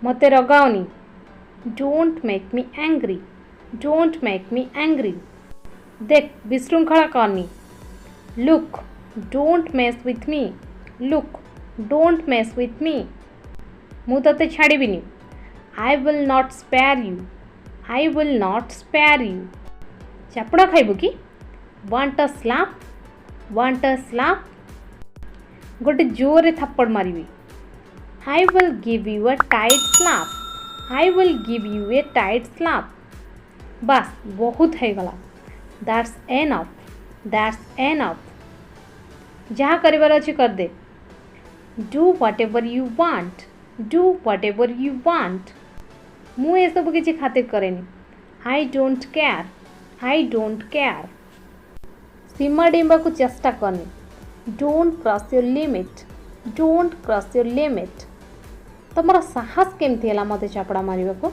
मते रगाओनी don't make me angry don't make me angry देख विशृंखला करनी look don't mess with me look don't mess with me मु तते छाड़बीनी I will not spare you I will not spare you चापड़ा खाइबू कि want a slap want a slap गोटे जोरे थप्पड़ मारिबी I will give you a tight slap I will give you a tight slap बस बहुत है गला दैट्स एनफ जहाँ करिवार अछि कर they do whatever you want do whatever you want मु ए सब किछि खातिर करेनी आई डोंट केयर सीमा डेंबा को चेष्टा करनी डोंट क्रॉस योर लिमिट तुमर साहस केमती है मत चापड़ा मारिबा को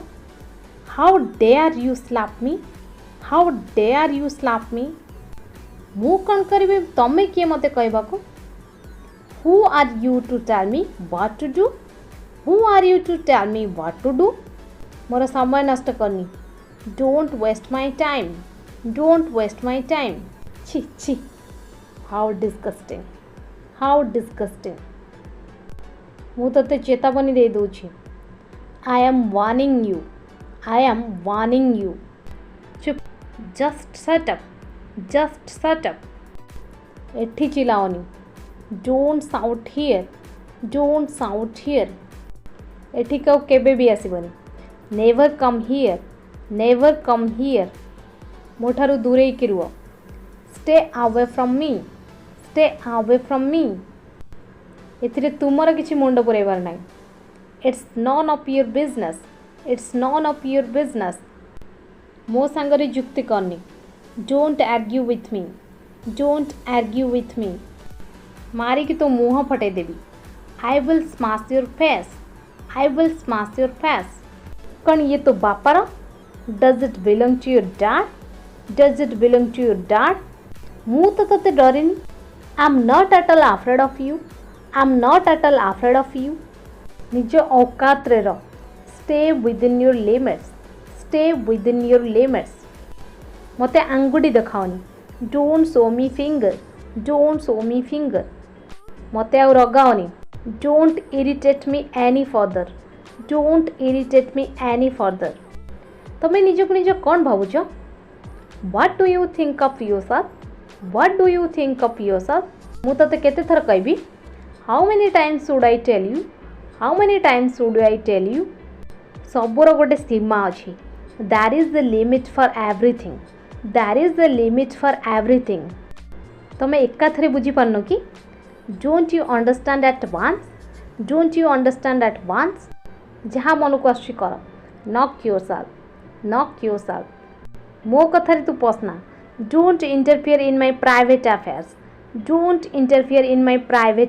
how dare you slap me मु कौन करी तमें किए मत कहबा को who are you to tell me what to do who are you to tell me what to do मोर समय नष्ट करनी डोंट वेस्ट माय टाइम छी छी हाउ डिस्गस्टिंग मु तते चेतावनी दे दूची आई एम वार्निंग यू चुप जस्ट शट अप एठी चिल्लाओनी डोंट साउट हियर एठी कौ केबे भी आसीबनी नेवर कम हियर मोठारू दूरे की रुह स्टे अवे फ्रॉम मी एथिरे तुमर किछि मुंड पुरेबार नाही it's none of your business मो सांगरे जुक्ति करनी डोंट आर्ग्यू विथ मी मारी कि तो मुँह फटे देवी I will smash your face कौन ये तो बापारा does it belong to your dad मु तो तते डरिनी I am not at all afraid of you निज औकात रे रह स्टे विदिन योर लिमिट्स मते आंगुठी देखाओनी डोंट शो मी फिंगर मते आउ रगाओनी don't irritate me any further तमे निज को निज कौन भावुच what do you think of yourself मु तते केते थर कहबी how many times should I tell you सबुर गोटे सीमा अच्छी that is the limit for everything तमे एकाथरे बुझी पारनो कि don't you understand at once जहाँ मन को आसुची कर नॉक योरसेल्फ मो कथारे तू पसना don't interfere in my private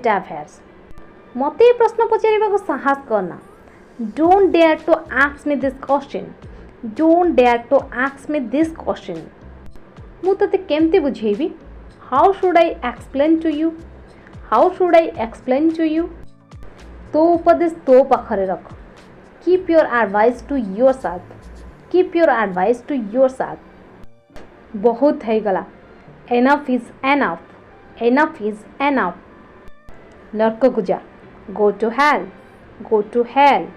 affairs मते प्रश्न पचारिबा को साहस करना don't dare to ask me this question मु तते केमते बुझेबी how should I explain to you तो उपदेश तो पाखरे रख keep your advice to yourself बहुत है गला एनफ इज एनफ नर्क को जा गो टू हेल